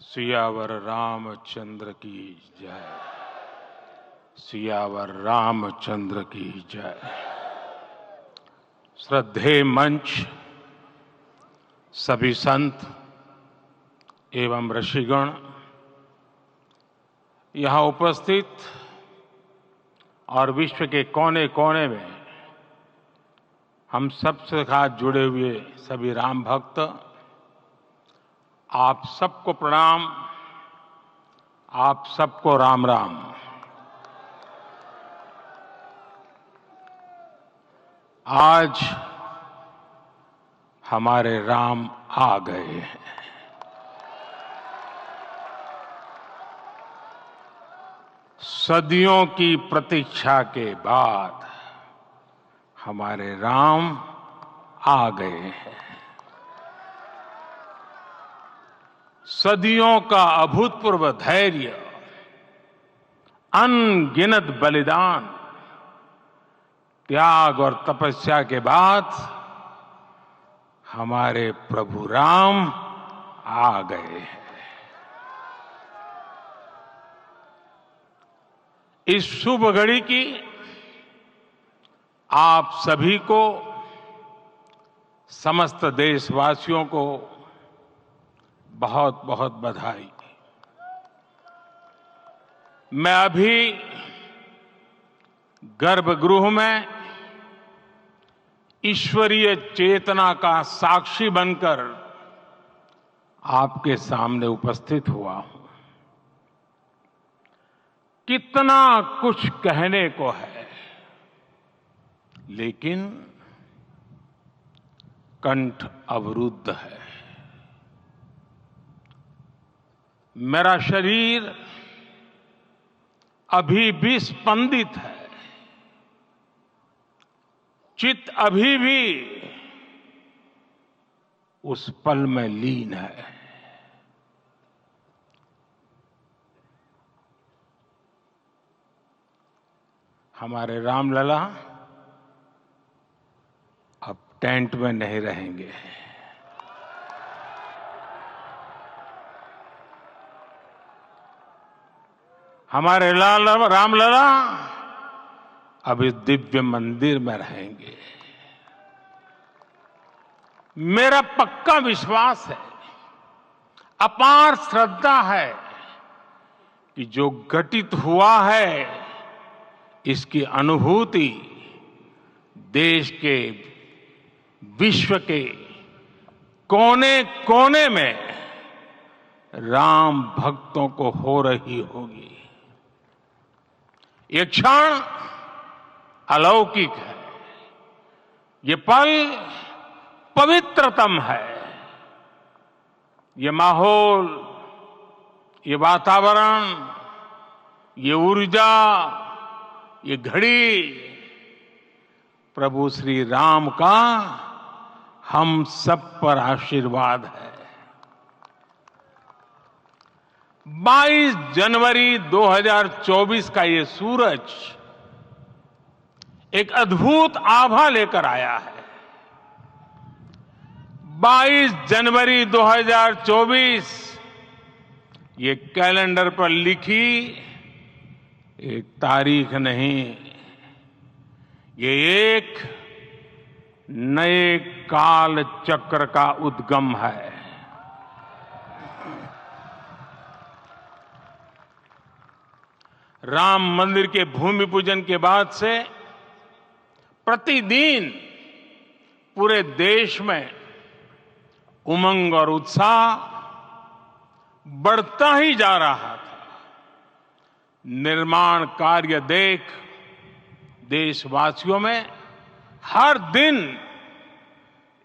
सियावर रामचंद्र की जय। सियावर रामचंद्र की जय। श्रद्धेय मंच, सभी संत एवं ऋषिगण, यहाँ उपस्थित और विश्व के कोने कोने में हम सबसे साथ जुड़े हुए सभी राम भक्त, आप सबको प्रणाम, आप सबको राम राम। आज हमारे राम आ गए हैं। सदियों की प्रतीक्षा के बाद हमारे राम आ गए हैं। सदियों का अभूतपूर्व धैर्य, अनगिनत बलिदान, त्याग और तपस्या के बाद हमारे प्रभु राम आ गए हैं। इस शुभ घड़ी की आप सभी को, समस्त देशवासियों को बहुत बहुत बधाई। मैं अभी गर्भगृह में ईश्वरीय चेतना का साक्षी बनकर आपके सामने उपस्थित हुआ हूं। कितना कुछ कहने को है, लेकिन कंठ अवरुद्ध है। मेरा शरीर अभी भी स्पंदित है, चित्त अभी भी उस पल में लीन है। हमारे रामलला अब टेंट में नहीं रहेंगे। हमारे रामलला अब इस दिव्य मंदिर में रहेंगे। मेरा पक्का विश्वास है, अपार श्रद्धा है कि जो घटित हुआ है, इसकी अनुभूति देश के, विश्व के कोने कोने में राम भक्तों को हो रही होगी। ये क्षण अलौकिक है, ये पल पवित्रतम है। ये माहौल, ये वातावरण, ये ऊर्जा, ये घड़ी प्रभु श्री राम का हम सब पर आशीर्वाद है। 22 जनवरी 2024 का ये सूरज एक अद्भुत आभा लेकर आया है। 22 जनवरी 2024 ये कैलेंडर पर लिखी एक तारीख नहीं, ये एक नए काल चक्र का उद्गम है। राम मंदिर के भूमि पूजन के बाद से प्रतिदिन पूरे देश में उमंग और उत्साह बढ़ता ही जा रहा था। निर्माण कार्य देख देशवासियों में हर दिन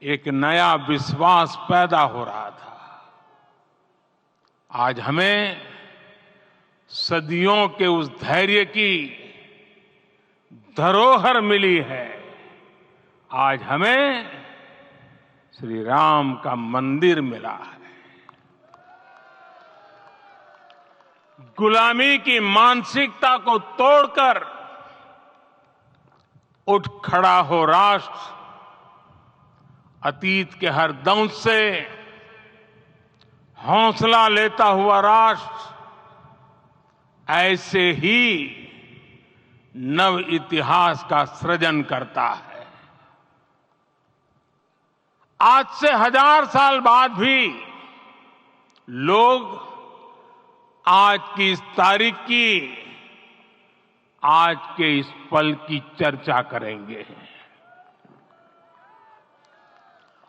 एक नया विश्वास पैदा हो रहा था। आज हमें सदियों के उस धैर्य की धरोहर मिली है। आज हमें श्री राम का मंदिर मिला है। गुलामी की मानसिकता को तोड़कर उठ खड़ा हो राष्ट्र। अतीत के हर दंश से हौसला लेता हुआ राष्ट्र ऐसे ही नव इतिहास का सृजन करता है। आज से 1000 साल बाद भी लोग आज की इस तारीख की, आज के इस पल की चर्चा करेंगे।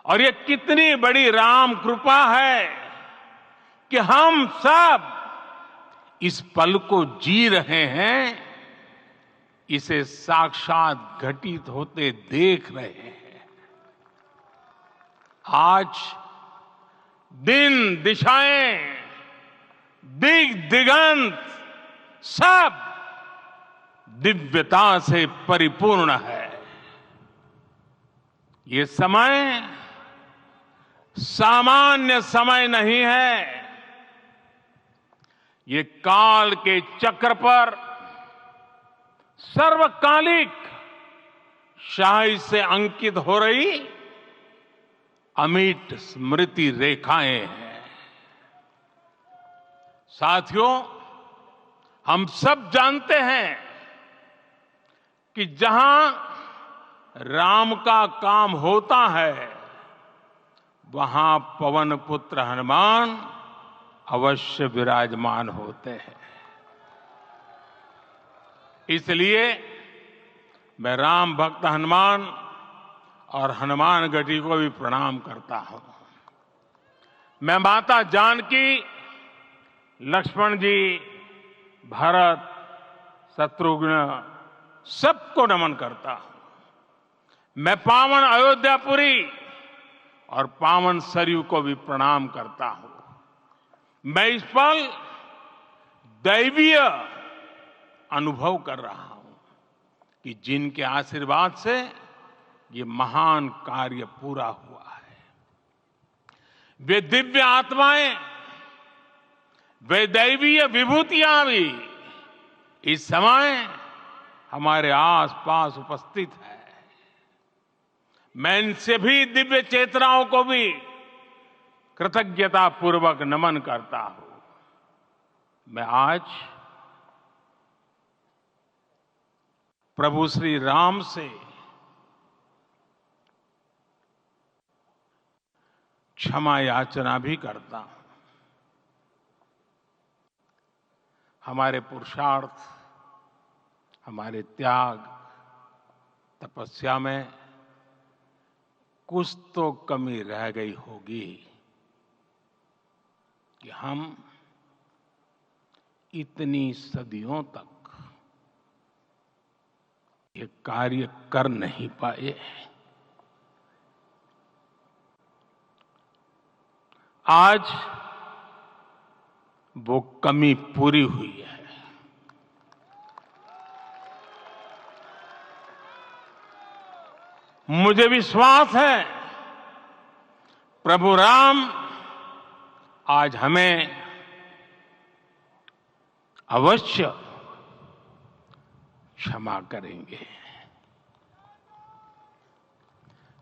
और ये कितनी बड़ी राम कृपा है कि हम सब इस पल को जी रहे हैं, इसे साक्षात घटित होते देख रहे हैं। आज दिन दिशाएं, दिग दिगंत सब दिव्यता से परिपूर्ण है। ये समय सामान्य समय नहीं है। ये काल के चक्र पर सर्वकालिक शाही से अंकित हो रही अमिट स्मृति रेखाएं हैं। साथियों, हम सब जानते हैं कि जहां राम का काम होता है, वहां पवन पुत्र हनुमान अवश्य विराजमान होते हैं। इसलिए मैं राम भक्त हनुमान और हनुमान गढ़ी को भी प्रणाम करता हूं। मैं माता जानकी, लक्ष्मण जी, भरत, शत्रुघ्न सबको नमन करता हूं। मैं पावन अयोध्यापुरी और पावन सरयू को भी प्रणाम करता हूं। मैं इस पल दैवीय अनुभव कर रहा हूं कि जिनके आशीर्वाद से ये महान कार्य पूरा हुआ है। वे दिव्य आत्माएं, वे दैवीय विभूतियां भी इस समय हमारे आसपास उपस्थित है। मैं इनसे भी दिव्य चेतनाओं को भी कृतज्ञता पूर्वक नमन करता हूं। मैं आज प्रभु श्री राम से क्षमा याचना भी करता हूं। हमारे पुरुषार्थ, हमारे त्याग, तपस्या में कुछ तो कमी रह गई होगी कि हम इतनी सदियों तक ये कार्य कर नहीं पाए। आज वो कमी पूरी हुई है। मुझे विश्वास है प्रभु राम आज हमें अवश्य क्षमा करेंगे।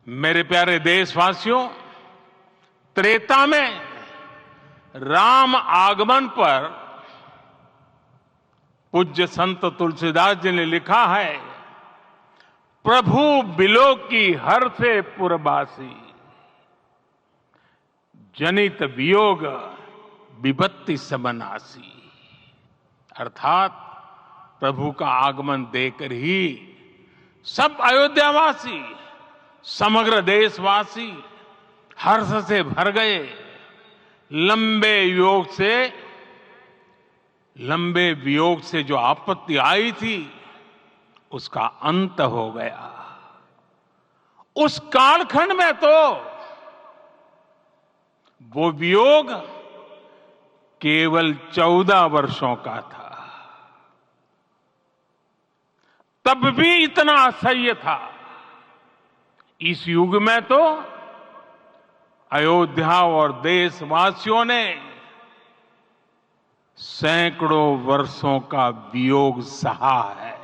मेरे प्यारे देशवासियों, त्रेता में राम आगमन पर पूज्य संत तुलसीदास जी ने लिखा है, प्रभु बिलो की हर से पुरबासी, जनित वियोग विपत्ति सबनासी। अर्थात प्रभु का आगमन देकर ही सब अयोध्यावासी, समग्र देशवासी हर्ष से भर गए। लंबे वियोग से जो आपत्ति आई थी, उसका अंत हो गया। उस कालखंड में तो वो वियोग केवल 14 वर्षों का था। तब भी इतना असह्य था। इस युग में तो अयोध्या और देशवासियों ने सैकड़ों वर्षों का वियोग सहा है।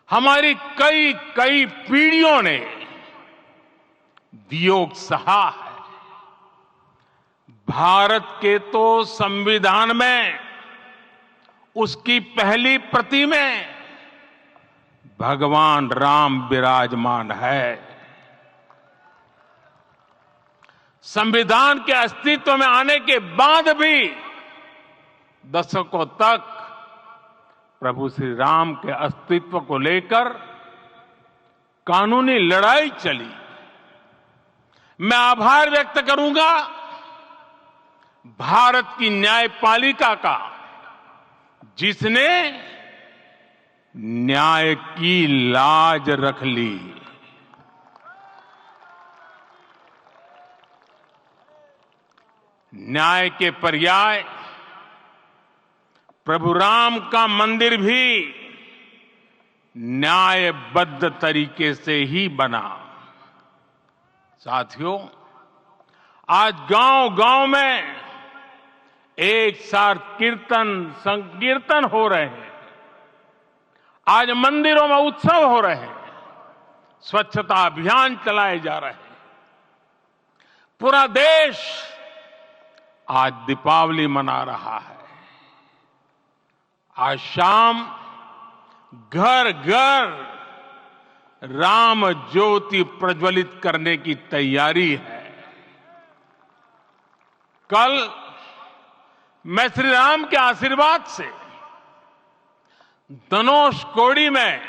हमारी कई कई पीढ़ियों ने वियोग सहा है। भारत के तो संविधान में उसकी पहली प्रति में भगवान राम विराजमान है। संविधान के अस्तित्व में आने के बाद भी दशकों तक प्रभु श्री राम के अस्तित्व को लेकर कानूनी लड़ाई चली। मैं आभार व्यक्त करूंगा भारत की न्यायपालिका का, जिसने न्याय की लाज रख ली। न्याय के पर्याय प्रभु राम का मंदिर भी न्यायबद्ध तरीके से ही बना। साथियों, आज गांव-गांव में एक साथ कीर्तन संकीर्तन हो रहे हैं। आज मंदिरों में उत्सव हो रहे हैं, स्वच्छता अभियान चलाए जा रहे हैं। पूरा देश आज दीपावली मना रहा है। आज शाम घर घर राम ज्योति प्रज्वलित करने की तैयारी है। कल मैं श्री राम के आशीर्वाद से धनुषकोडी में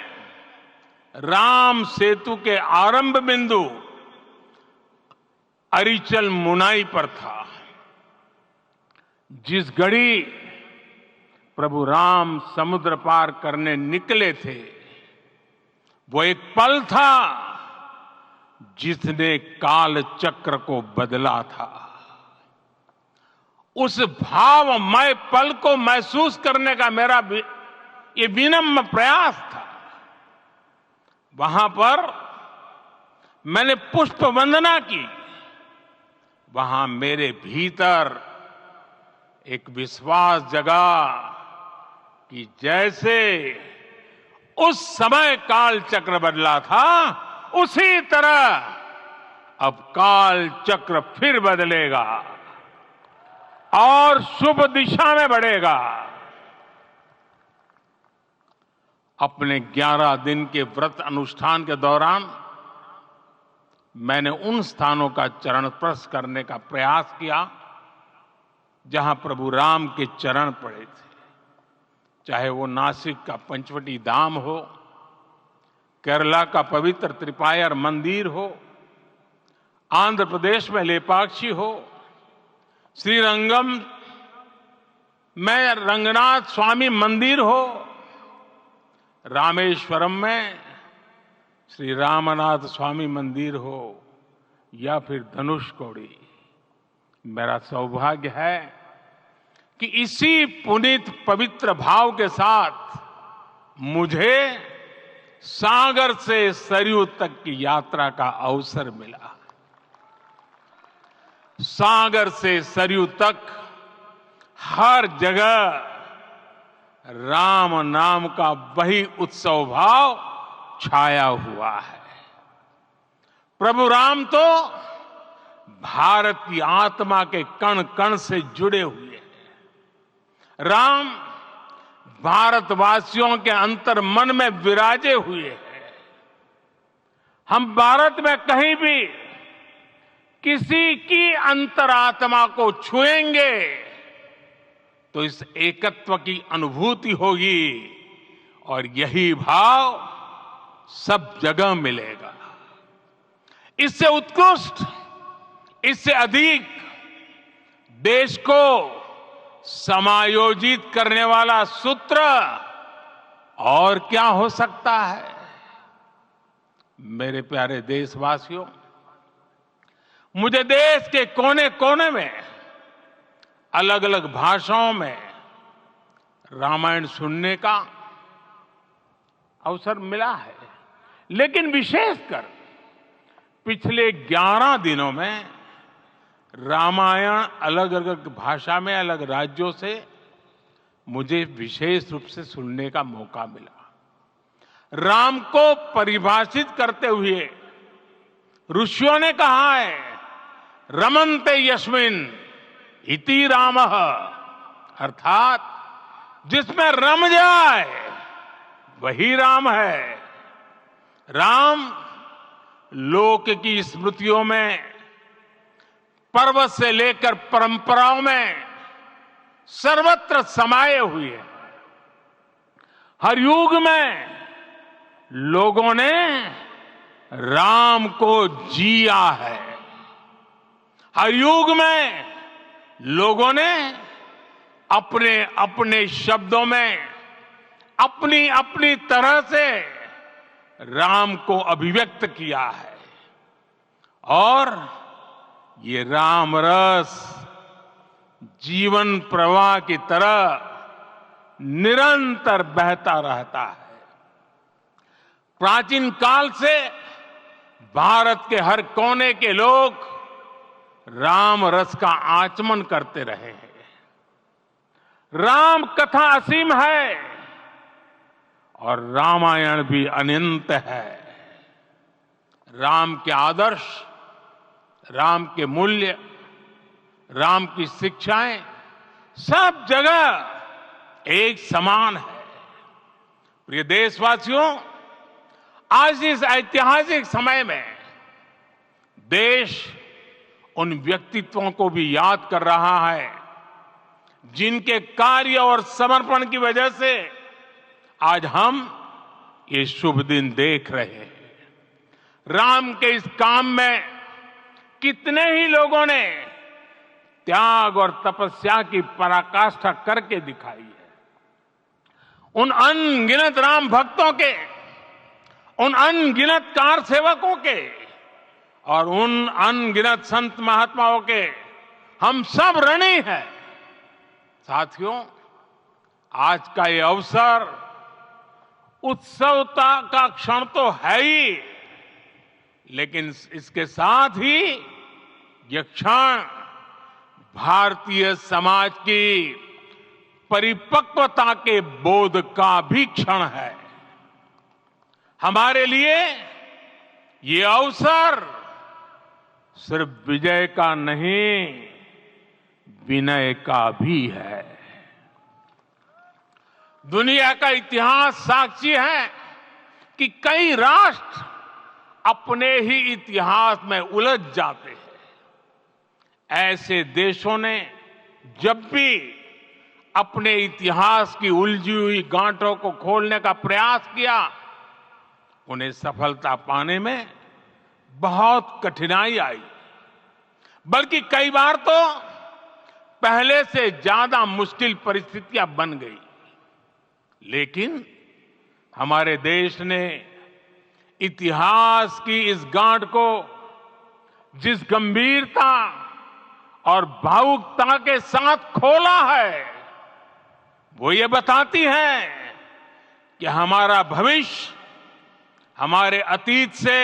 राम सेतु के आरंभ बिंदु अरिचल मुनाई पर था। जिस घड़ी प्रभु राम समुद्र पार करने निकले थे, वो एक पल था जिसने काल चक्र को बदला था। उस भावमय पल को महसूस करने का मेरा ये विनम्र प्रयास था। वहां पर मैंने पुष्प वंदना की। वहां मेरे भीतर एक विश्वास जगा कि जैसे उस समय काल चक्र बदला था, उसी तरह अब काल चक्र फिर बदलेगा और शुभ दिशा में बढ़ेगा। अपने 11 दिन के व्रत अनुष्ठान के दौरान मैंने उन स्थानों का चरण स्पर्श करने का प्रयास किया जहां प्रभु राम के चरण पड़े थे। चाहे वो नासिक का पंचवटी धाम हो, केरला का पवित्र त्रिपायर मंदिर हो, आंध्र प्रदेश में लेपाक्षी हो, श्रीरंगम में रंगनाथ स्वामी मंदिर हो, रामेश्वरम में श्री रामनाथ स्वामी मंदिर हो, या फिर धनुषकोडी। मेरा सौभाग्य है कि इसी पुनीत पवित्र भाव के साथ मुझे सागर से सरयू तक की यात्रा का अवसर मिला। सागर से सरयू तक हर जगह राम नाम का वही उत्सव भाव छाया हुआ है। प्रभु राम तो भारत की आत्मा के कण कण से जुड़े हुए हैं। राम भारतवासियों के अंतर मन में विराजे हुए हैं। हम भारत में कहीं भी किसी की अंतरात्मा को छुएंगे तो इस एकत्व की अनुभूति होगी, और यही भाव सब जगह मिलेगा। इससे उत्कृष्ट, इससे अधिक देश को समायोजित करने वाला सूत्र और क्या हो सकता है। मेरे प्यारे देशवासियों, मुझे देश के कोने कोने में अलग अलग भाषाओं में रामायण सुनने का अवसर मिला है, लेकिन विशेषकर पिछले 11 दिनों में रामायण अलग अलग भाषा में अलग राज्यों से मुझे विशेष रूप से सुनने का मौका मिला। राम को परिभाषित करते हुए ऋषियों ने कहा है, रमन्ते यस्मिन् इति रामः, अर्थात जिसमें रम जाए वही राम है। राम लोक की स्मृतियों में, पर्व से लेकर परंपराओं में सर्वत्र समाये हुए हैं। हर युग में लोगों ने राम को जिया है। हर युग में लोगों ने अपने अपने शब्दों में अपनी अपनी तरह से राम को अभिव्यक्त किया है। और ये राम रस जीवन प्रवाह की तरह निरंतर बहता रहता है। प्राचीन काल से भारत के हर कोने के लोग राम रस का आचमन करते रहे हैं। राम कथा असीम है और रामायण भी अनंत है। राम के आदर्श, राम के मूल्य, राम की शिक्षाएं सब जगह एक समान है। प्रिय देशवासियों, आज इस ऐतिहासिक समय में देश उन व्यक्तित्वों को भी याद कर रहा है जिनके कार्य और समर्पण की वजह से आज हम ये शुभ दिन देख रहे हैं। राम के इस काम में कितने ही लोगों ने त्याग और तपस्या की पराकाष्ठा करके दिखाई है। उन अनगिनत राम भक्तों के, उन अनगिनत कार सेवकों के और उन अनगिनत संत महात्माओं के हम सब ऋणी हैं। साथियों, आज का ये अवसर उत्सवता का क्षण तो है ही, लेकिन इसके साथ ही यह क्षण भारतीय समाज की परिपक्वता के बोध का भी क्षण है। हमारे लिए ये अवसर सिर्फ विजय का नहीं, विनय का भी है। दुनिया का इतिहास साक्षी है कि कई राष्ट्र अपने ही इतिहास में उलझ जाते हैं। ऐसे देशों ने जब भी अपने इतिहास की उलझी हुई गांठों को खोलने का प्रयास किया, उन्हें सफलता पाने में बहुत कठिनाई आई, बल्कि कई बार तो पहले से ज्यादा मुश्किल परिस्थितियां बन गई। लेकिन हमारे देश ने इतिहास की इस गांठ को जिस गंभीरता और भावुकता के साथ खोला है, वो ये बताती है कि हमारा भविष्य हमारे अतीत से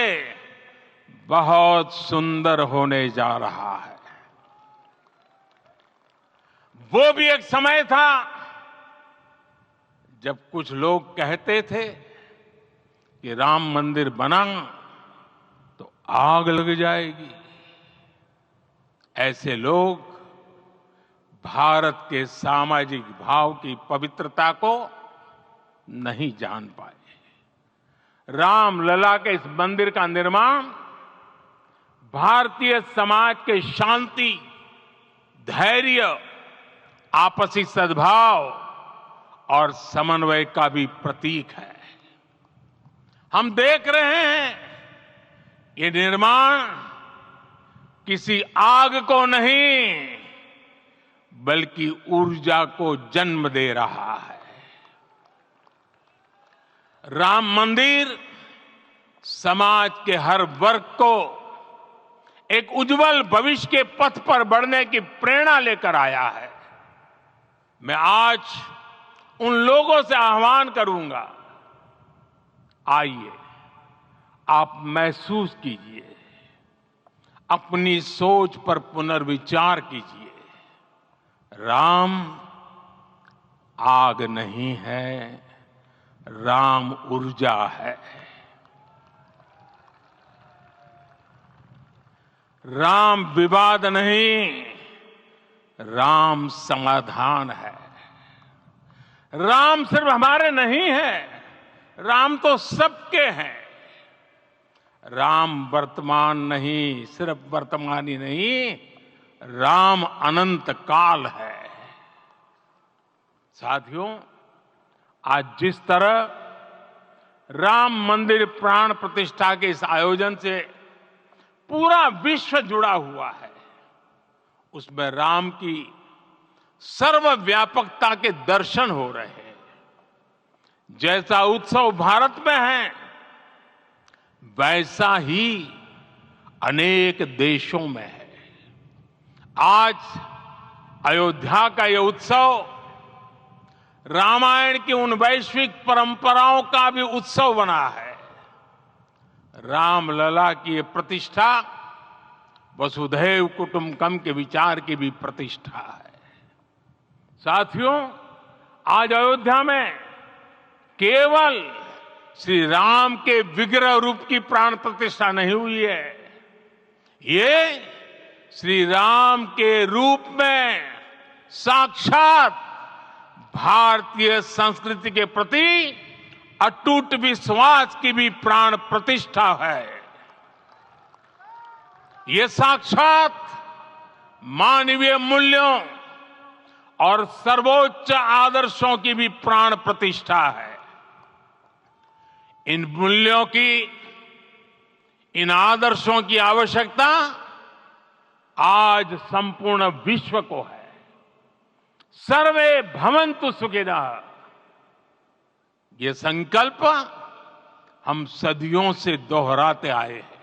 बहुत सुंदर होने जा रहा है। वो भी एक समय था जब कुछ लोग कहते थे कि राम मंदिर बना तो आग लग जाएगी। ऐसे लोग भारत के सामाजिक भाव की पवित्रता को नहीं जान पाए। रामलला के इस मंदिर का निर्माण भारतीय समाज के शांति, धैर्य, आपसी सद्भाव और समन्वय का भी प्रतीक है। हम देख रहे हैं ये निर्माण किसी आग को नहीं, बल्कि ऊर्जा को जन्म दे रहा है। राम मंदिर समाज के हर वर्ग को एक उज्जवल भविष्य के पथ पर बढ़ने की प्रेरणा लेकर आया है। मैं आज उन लोगों से आह्वान करूंगा, आइए आप महसूस कीजिए, अपनी सोच पर पुनर्विचार कीजिए। राम आग नहीं है, राम ऊर्जा है। राम विवाद नहीं, राम राम समाधान है। राम सिर्फ हमारे नहीं है, राम तो सबके हैं। राम वर्तमान नहीं, सिर्फ वर्तमान ही नहीं, राम अनंत काल है। साथियों, आज जिस तरह राम मंदिर प्राण प्रतिष्ठा के इस आयोजन से पूरा विश्व जुड़ा हुआ है, उसमें राम की सर्वव्यापकता के दर्शन हो रहे हैं। जैसा उत्सव भारत में है, वैसा ही अनेक देशों में है। आज अयोध्या का यह उत्सव रामायण की उन वैश्विक परंपराओं का भी उत्सव बना है। रामलला की ये प्रतिष्ठा वसुधैव कुटुंबकम के विचार की भी प्रतिष्ठा है। साथियों, आज अयोध्या में केवल श्री राम के विग्रह रूप की प्राण प्रतिष्ठा नहीं हुई है, ये श्री राम के रूप में साक्षात भारतीय संस्कृति के प्रति अटूट विश्वास की भी प्राण प्रतिष्ठा है। ये साक्षात मानवीय मूल्यों और सर्वोच्च आदर्शों की भी प्राण प्रतिष्ठा है। इन मूल्यों की, इन आदर्शों की आवश्यकता आज संपूर्ण विश्व को है। सर्वे भवन्तु सुखिनः, ये संकल्प हम सदियों से दोहराते आए हैं।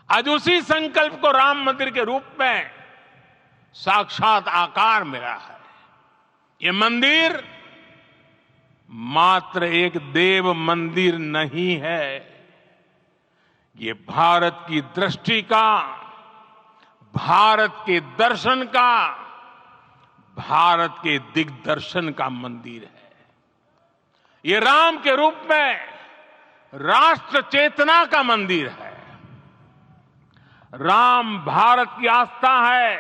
आज उसी संकल्प को राम मंदिर के रूप में साक्षात आकार मिला है। ये मंदिर मात्र एक देव मंदिर नहीं है, ये भारत की दृष्टि का, भारत के दर्शन का, भारत के दिग्दर्शन का मंदिर है। ये राम के रूप में राष्ट्र चेतना का मंदिर है। राम भारत की आस्था है,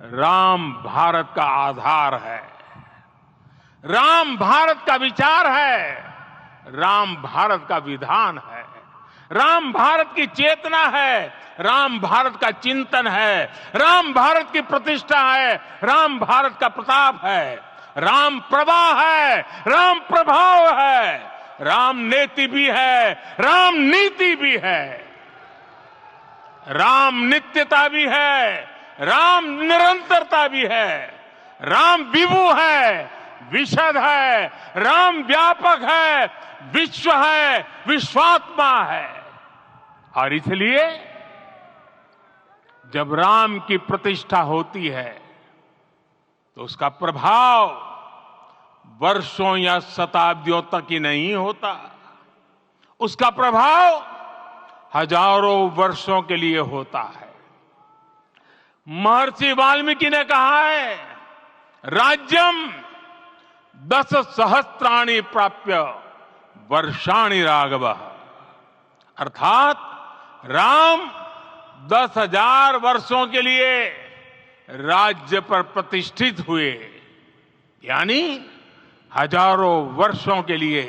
राम भारत का आधार है, राम भारत का विचार है, राम भारत का विधान है, राम भारत की चेतना है, राम भारत का चिंतन है, राम भारत की प्रतिष्ठा है, राम भारत का प्रताप है, राम प्रवाह है, राम प्रभाव है, राम नेति भी है, राम नीति भी है, राम नित्यता भी है, राम निरंतरता भी है, राम विभु है, विशद है, राम व्यापक है, विश्व है, विश्वात्मा है। और इसलिए जब राम की प्रतिष्ठा होती है तो उसका प्रभाव वर्षों या शताब्दियों तक ही नहीं होता, उसका प्रभाव हजारों वर्षों के लिए होता है। महर्षि वाल्मीकि ने कहा है, राज्यम 10 सहस्त्राणि प्राप्य वर्षाणि राघव, अर्थात राम 10,000 वर्षों के लिए राज्य पर प्रतिष्ठित हुए, यानी हजारों वर्षों के लिए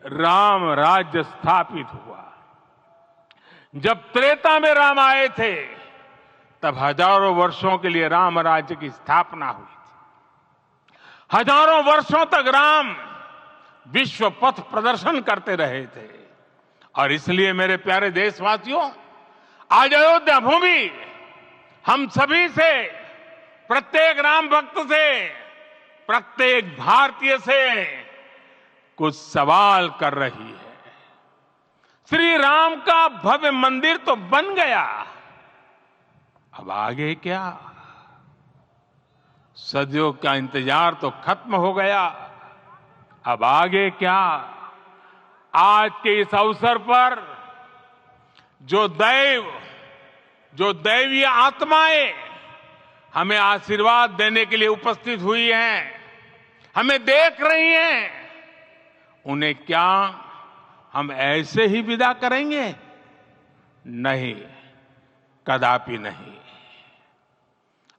राम राज्य स्थापित हुआ। जब त्रेता में राम आए थे तब हजारों वर्षों के लिए राम राज्य की स्थापना हुई थी। हजारों वर्षों तक राम विश्व पथ प्रदर्शन करते रहे थे। और इसलिए मेरे प्यारे देशवासियों, आज अयोध्या भूमि हम सभी से, प्रत्येक राम भक्त से, प्रत्येक भारतीय से कुछ सवाल कर रही है। श्री राम का भव्य मंदिर तो बन गया, अब आगे क्या? सदियों का इंतजार तो खत्म हो गया, अब आगे क्या? आज के इस अवसर पर जो दैवीय आत्माएं हमें आशीर्वाद देने के लिए उपस्थित हुई हैं, हमें देख रही हैं, उन्हें क्या हम ऐसे ही विदा करेंगे? नहीं, कदापि नहीं।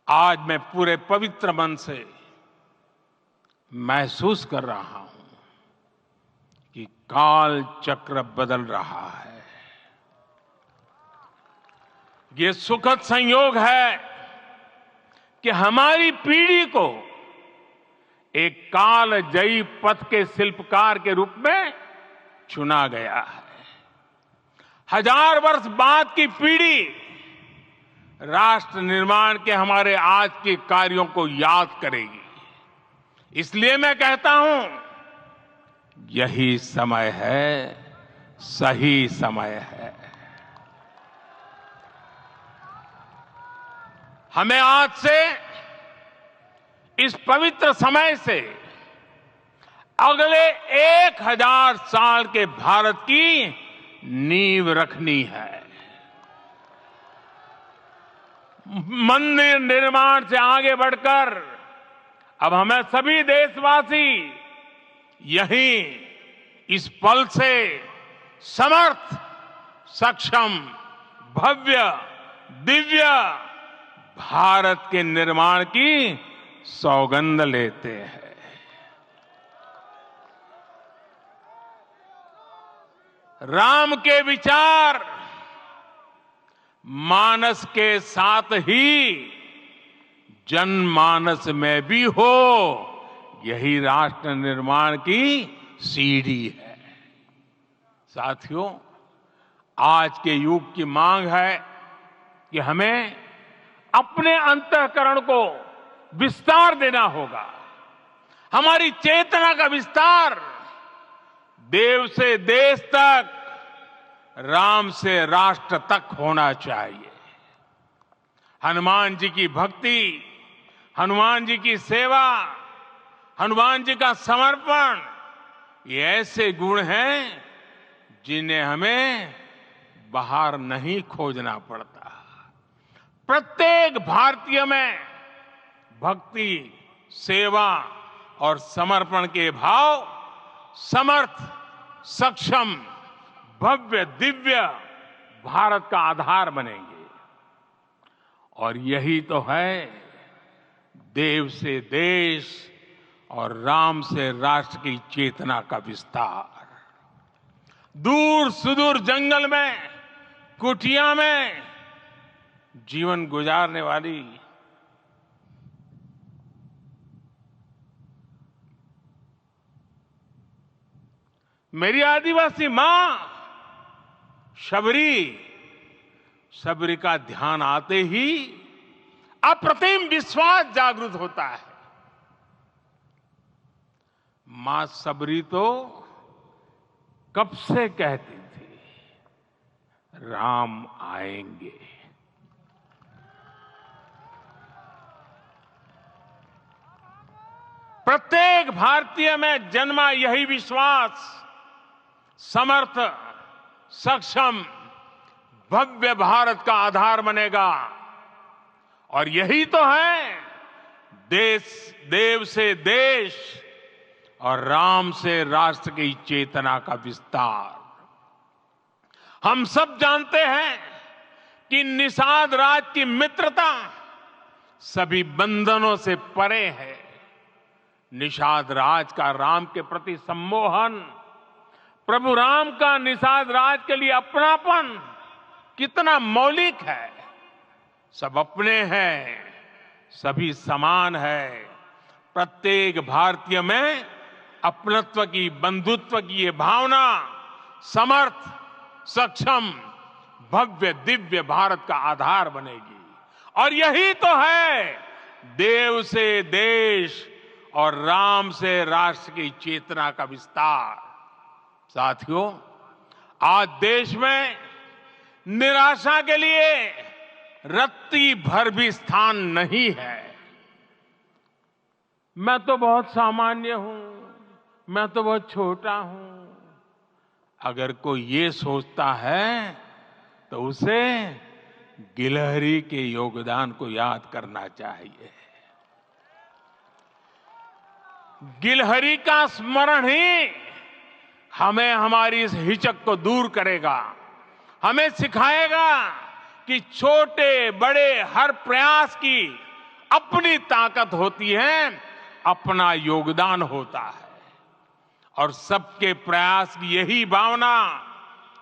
आज मैं पूरे पवित्र मन से महसूस कर रहा हूं कि काल चक्र बदल रहा है। ये सुखद संयोग है कि हमारी पीढ़ी को एक कालजयी पथ के शिल्पकार के रूप में चुना गया है। 1000 वर्ष बाद की पीढ़ी राष्ट्र निर्माण के हमारे आज के कार्यों को याद करेगी। इसलिए मैं कहता हूं, यही समय है, सही समय है। हमें आज से, इस पवित्र समय से अगले 1000 साल के भारत की नींव रखनी है। मंदिर निर्माण से आगे बढ़कर अब हमें सभी देशवासी यहीं इस पल से समर्थ, सक्षम, भव्य, दिव्य भारत के निर्माण की सौगंध लेते हैं। राम के विचार मानस के साथ ही जनमानस में भी हो, यही राष्ट्र निर्माण की सीढ़ी है। साथियों, आज के युग की मांग है कि हमें अपने अंतःकरण को विस्तार देना होगा। हमारी चेतना का विस्तार देव से देश तक, राम से राष्ट्र तक होना चाहिए। हनुमान जी की भक्ति, हनुमान जी की सेवा, हनुमान जी का समर्पण, ये ऐसे गुण हैं जिन्हें हमें बाहर नहीं खोजना पड़ता। प्रत्येक भारतीय में भक्ति, सेवा और समर्पण के भाव समर्थ, सक्षम, भव्य, दिव्य भारत का आधार बनेंगे। और यही तो है देव से देश और राम से राष्ट्र की चेतना का विस्तार। दूर सुदूर जंगल में, कुटिया में जीवन गुजारने वाली मेरी आदिवासी मां शबरी का ध्यान आते ही अप्रतिम विश्वास जागृत होता है। मां शबरी तो कब से कहती थी, राम आएंगे। प्रत्येक भारतीय में जन्मा यही विश्वास समर्थ, सक्षम, भव्य भारत का आधार बनेगा। और यही तो है देव से देश और राम से राष्ट्र की चेतना का विस्तार। हम सब जानते हैं कि निषाद राज की मित्रता सभी बंधनों से परे है। निषाद राज का राम के प्रति सम्मोहन, प्रभु राम का निषाद राज के लिए अपनापन कितना मौलिक है। सब अपने हैं, सभी समान है। प्रत्येक भारतीय में अपनत्व की, बंधुत्व की ये भावना समर्थ, सक्षम, भव्य, दिव्य भारत का आधार बनेगी। और यही तो है देव से देश और राम से राष्ट्र की चेतना का विस्तार। साथियों, आज देश में निराशा के लिए रत्ती भर भी स्थान नहीं है। मैं तो बहुत सामान्य हूं, मैं तो बहुत छोटा हूं। अगर कोई ये सोचता है तो उसे गिलहरी के योगदान को याद करना चाहिए। गिलहरी का स्मरण ही हमें हमारी इस हिचक को दूर करेगा, हमें सिखाएगा कि छोटे बड़े हर प्रयास की अपनी ताकत होती है, अपना योगदान होता है। और सबके प्रयास की यही भावना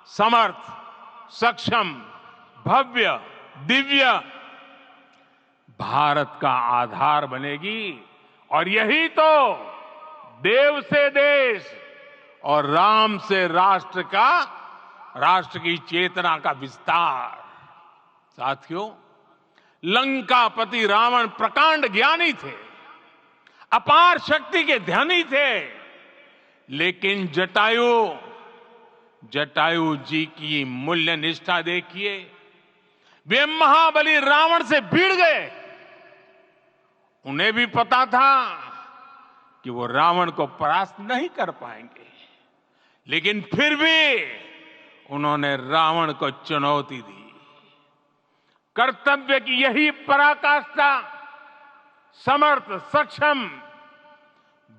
समर्थ, सक्षम, भव्य, दिव्य भारत का आधार बनेगी। और यही तो देव से देश और राम से राष्ट्र की चेतना का विस्तार। साथियों, लंकापति रावण प्रकांड ज्ञानी थे, अपार शक्ति के धनी थे, लेकिन जटायु जी की मूल्य निष्ठा देखिए। वे महाबली रावण से भिड़ गए। उन्हें भी पता था कि वो रावण को परास्त नहीं कर पाएंगे, लेकिन फिर भी उन्होंने रावण को चुनौती दी। कर्तव्य की यही पराकाष्ठा समर्थ, सक्षम,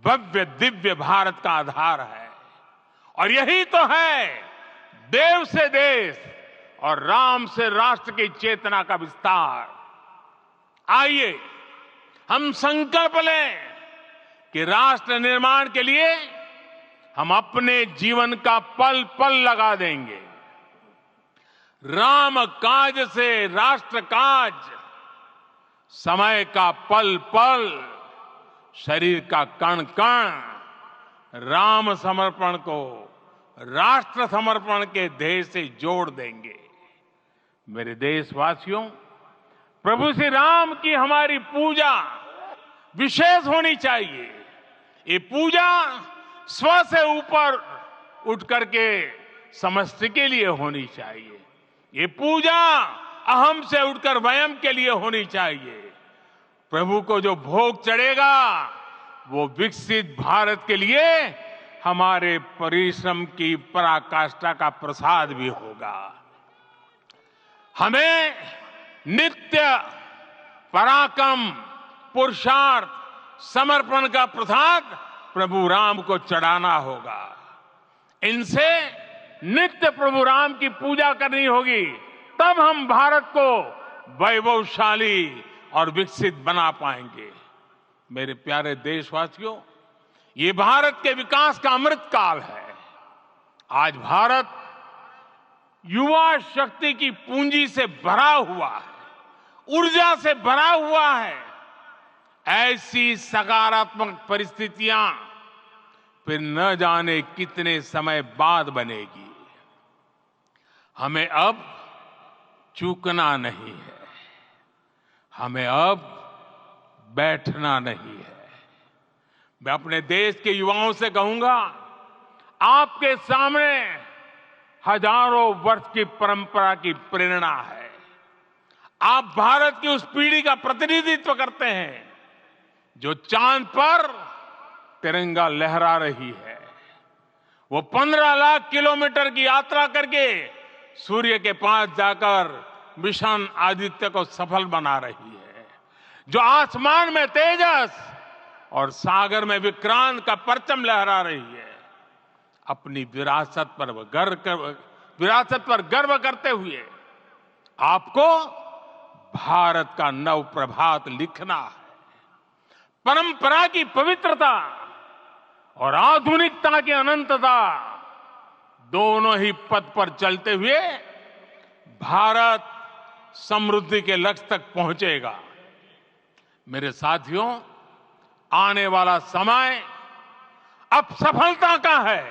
भव्य, दिव्य भारत का आधार है। और यही तो है देव से देश और राम से राष्ट्र की चेतना का विस्तार। आइए हम संकल्प लें कि राष्ट्र निर्माण के लिए हम अपने जीवन का पल पल लगा देंगे। राम काज से राष्ट्र काज, समय का पल पल, शरीर का कण कण राम समर्पण को राष्ट्र समर्पण के ध्येय से जोड़ देंगे। मेरे देशवासियों, प्रभु श्री राम की हमारी पूजा विशेष होनी चाहिए। ये पूजा स्व से ऊपर उठ करके समष्टि के लिए होनी चाहिए। ये पूजा अहम से उठकर वयम के लिए होनी चाहिए। प्रभु को जो भोग चढ़ेगा वो विकसित भारत के लिए हमारे परिश्रम की पराकाष्ठा का प्रसाद भी होगा। हमें नित्य पराक्रम, पुरुषार्थ, समर्पण का प्रसाद प्रभु राम को चढ़ाना होगा। इनसे नित्य प्रभु राम की पूजा करनी होगी, तब हम भारत को वैभवशाली और विकसित बना पाएंगे। मेरे प्यारे देशवासियों, ये भारत के विकास का अमृत काल है। आज भारत युवा शक्ति की पूंजी से भरा हुआ है, ऊर्जा से भरा हुआ है। ऐसी सकारात्मक परिस्थितियां फिर न जाने कितने समय बाद बनेगी। हमें अब चूकना नहीं है, हमें अब बैठना नहीं है। मैं अपने देश के युवाओं से कहूंगा, आपके सामने हजारों वर्ष की परंपरा की प्रेरणा है। आप भारत की उस पीढ़ी का प्रतिनिधित्व करते हैं जो चांद पर तिरंगा लहरा रही है। वो 15 लाख किलोमीटर की यात्रा करके सूर्य के पास जाकर मिशन आदित्य को सफल बना रही है। जो आसमान में तेजस और सागर में विक्रांत का परचम लहरा रही है। अपनी विरासत पर गर्व करते हुए आपको भारत का नव प्रभात लिखना है। परंपरा की पवित्रता और आधुनिकता की अनंतता, दोनों ही पथ पर चलते हुए भारत समृद्धि के लक्ष्य तक पहुंचेगा। मेरे साथियों, आने वाला समय अब सफलता का है।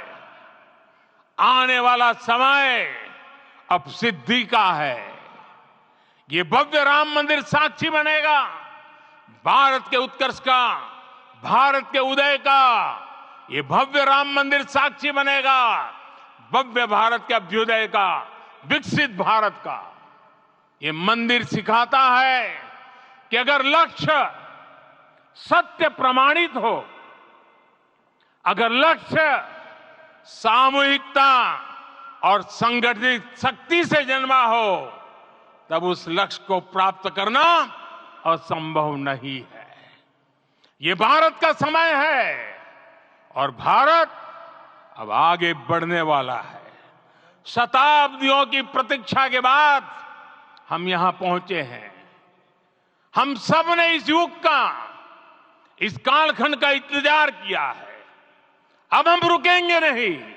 आने वाला समय अब सिद्धि का है। ये भव्य राम मंदिर साक्षी बनेगा भारत के उत्कर्ष का, भारत के उदय का। ये भव्य राम मंदिर साक्षी बनेगा भव्य भारत के अभ्युदय का, विकसित भारत का। ये मंदिर सिखाता है कि अगर लक्ष्य सत्य प्रमाणित हो, अगर लक्ष्य सामूहिकता और संगठित शक्ति से जन्मा हो, तब उस लक्ष्य को प्राप्त करना असंभव नहीं है। ये भारत का समय है और भारत अब आगे बढ़ने वाला है। शताब्दियों की प्रतीक्षा के बाद हम यहां पहुंचे हैं। हम सब ने इस युग का, इस कालखंड का इंतजार किया है। अब हम रुकेंगे नहीं,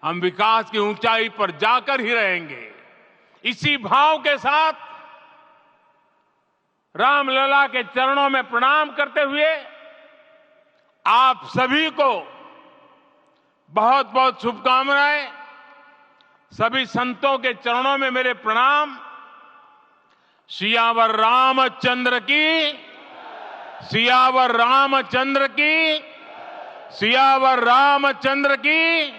हम विकास की ऊंचाई पर जाकर ही रहेंगे। इसी भाव के साथ रामलला के चरणों में प्रणाम करते हुए आप सभी को बहुत बहुत शुभकामनाएं। सभी संतों के चरणों में मेरे प्रणाम। सियावर रामचंद्र की, सियावर रामचंद्र की, सियावर रामचंद्र की।